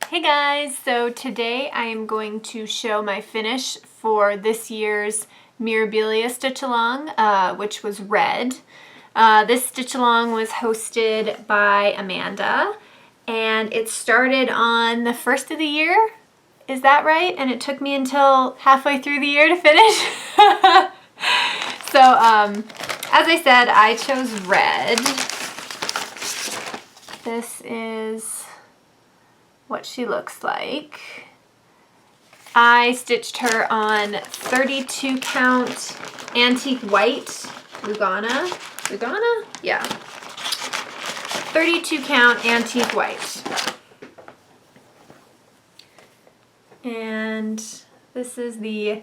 Hey guys, so today I am going to show my finish for this year's Mirabilia stitch along, which was red. This stitch along was hosted by Amanda, and it started on the first of the year. Is that right? And it took me until halfway through the year to finish. So, as I said, I chose red. This is what she looks like. I stitched her on 32 count antique white Lugana. Yeah. 32 count antique white. And this is the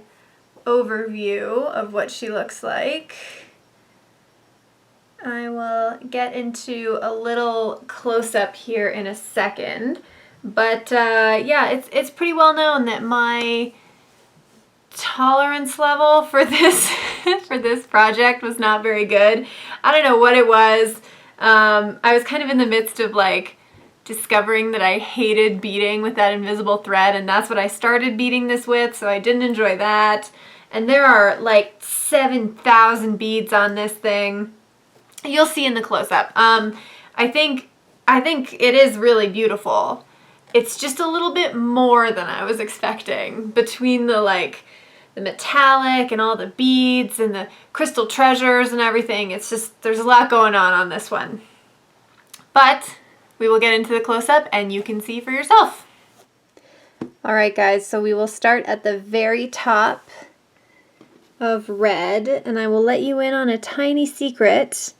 overview of what she looks like. I will get into a little close-up here in a second. But yeah, it's pretty well known that my tolerance level for this for this project was not very good. I don't know what it was. I was kind of in the midst of like discovering that I hated beading with that invisible thread, and that's what I started beading this with, so I didn't enjoy that. And there are like 7,000 beads on this thing. You'll see in the close-up. I think it is really beautiful. It's just a little bit more than I was expecting between the metallic and all the beads and the crystal treasures and everything. It's just, there's a lot going on this one. But we will get into the close-up and you can see for yourself. Alright guys, so we will start at the very top of red, and I will let you in on a tiny secret.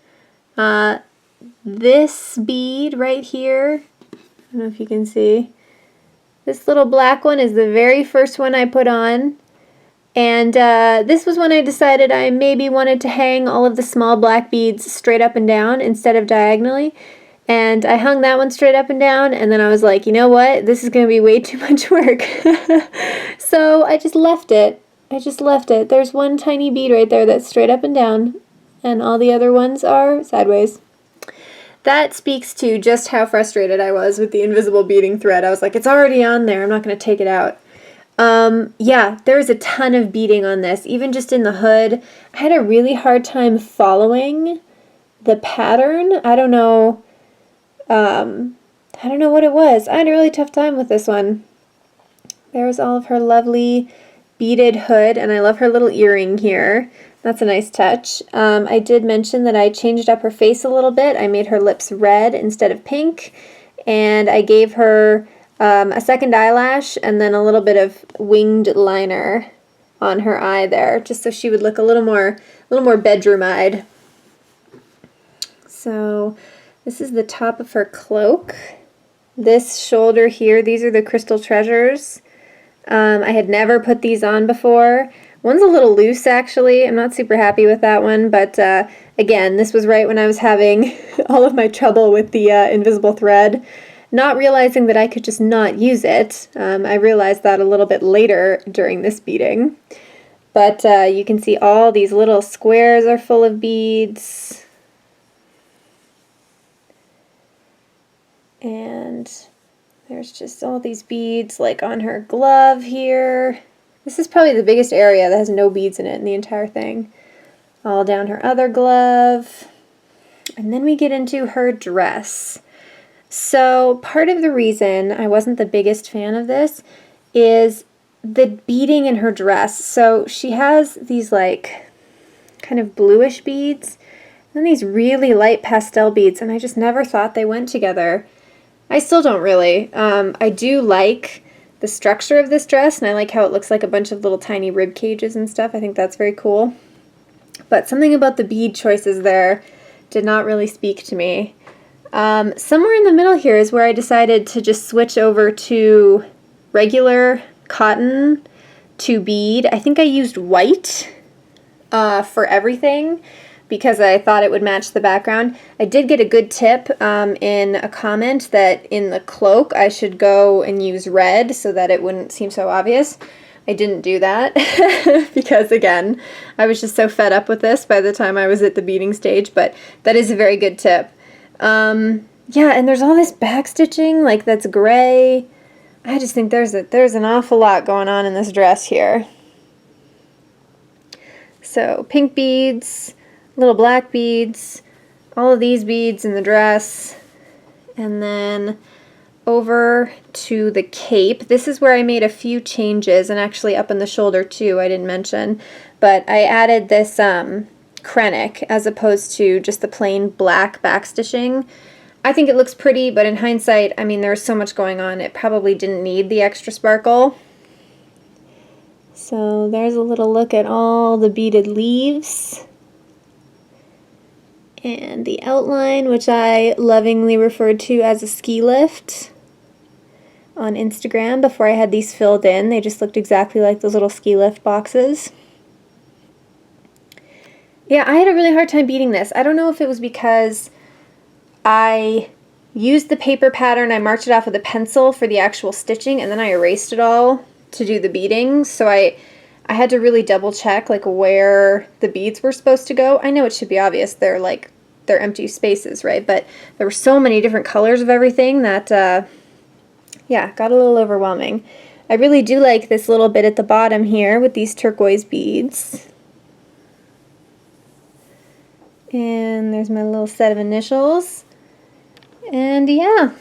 This bead right here, I don't know if you can see. This little black one is the very first one I put on. And this was when I decided I maybe wanted to hang all of the small black beads straight up and down instead of diagonally. And I hung that one straight up and down, and then I was like, you know what? This is going to be way too much work. So I just left it. There's one tiny bead right there that's straight up and down, and all the other ones are sideways. That speaks to just how frustrated I was with the invisible beading thread. I was like, it's already on there, I'm not going to take it out. Yeah, there's a ton of beading on this, even just in the hood. I had a really hard time following the pattern. I don't know what it was. I had a really tough time with this one. There's all of her lovely beaded hood, and I love her little earring here. That's a nice touch. I did mention that I changed up her face a little bit. I made her lips red instead of pink, and I gave her a second eyelash and then a little bit of winged liner on her eye there, just so she would look a little more bedroom-eyed. So this is the top of her cloak. This shoulder here, these are the crystal treasures. I had never put these on before. One's a little loose, actually. I'm not super happy with that one, but again, this was right when I was having all of my trouble with the invisible thread, not realizing that I could just not use it. I realized that a little bit later during this beading. But you can see all these little squares are full of beads. And there's just all these beads like on her glove here. This is probably the biggest area that has no beads in it in the entire thing. All down her other glove. And then we get into her dress. So part of the reason I wasn't the biggest fan of this is the beading in her dress. So she has these like kind of bluish beads and then these really light pastel beads, and I just never thought they went together. I still don't really. I do like the structure of this dress, and I like how it looks like a bunch of little tiny rib cages and stuff. I think that's very cool. But something about the bead choices there did not really speak to me. Somewhere in the middle here is where I decided to just switch over to regular cotton to bead. I think I used white for everything because I thought it would match the background. I did get a good tip in a comment that in the cloak I should go and use red so that it wouldn't seem so obvious. I didn't do that because, again, I was just so fed up with this by the time I was at the beading stage, but that is a very good tip. Yeah, and there's all this backstitching, like that's gray I just think there's an awful lot going on in this dress here. So pink beads, little black beads, all of these beads in the dress, and then over to the cape. This is where I made a few changes, and actually up in the shoulder too, I didn't mention, but I added this krennic as opposed to just the plain black backstitching. I think it looks pretty, but in hindsight, I mean, there's so much going on, it probably didn't need the extra sparkle. So there's a little look at all the beaded leaves and the outline, which I lovingly referred to as a ski lift on Instagram before I had these filled in. They just looked exactly like those little ski lift boxes. Yeah, I had a really hard time beading this. I don't know if it was because I used the paper pattern, I marked it off with a pencil for the actual stitching, and then I erased it all to do the beading, so I had to really double check like where the beads were supposed to go. I know it should be obvious, they're empty spaces, right? But there were so many different colors of everything that yeah, got a little overwhelming. I really do like this little bit at the bottom here with these turquoise beads. And there's my little set of initials. And yeah,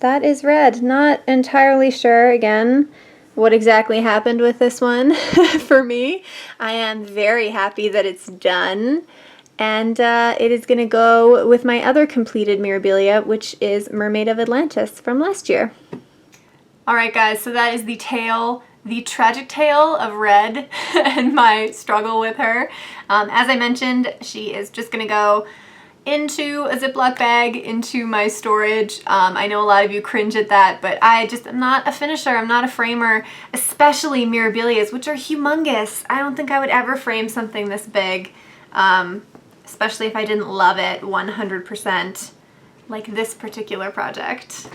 that is red. Not entirely sure, again, what exactly happened with this one for me. I am very happy that it's done. And it is going to go with my other completed Mirabilia, which is Mermaid of Atlantis from last year. Alright guys, so that is the tale, the tragic tale of Red and my struggle with her. As I mentioned, she is just going to go into a Ziploc bag, into my storage. I know a lot of you cringe at that, but I just am not a finisher, I'm not a framer, especially Mirabilias, which are humongous. I don't think I would ever frame something this big, especially if I didn't love it 100%, like this particular project.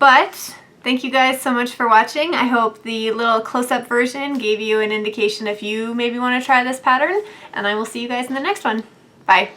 But thank you guys so much for watching. I hope the little close-up version gave you an indication if you maybe want to try this pattern, and I will see you guys in the next one. Bye.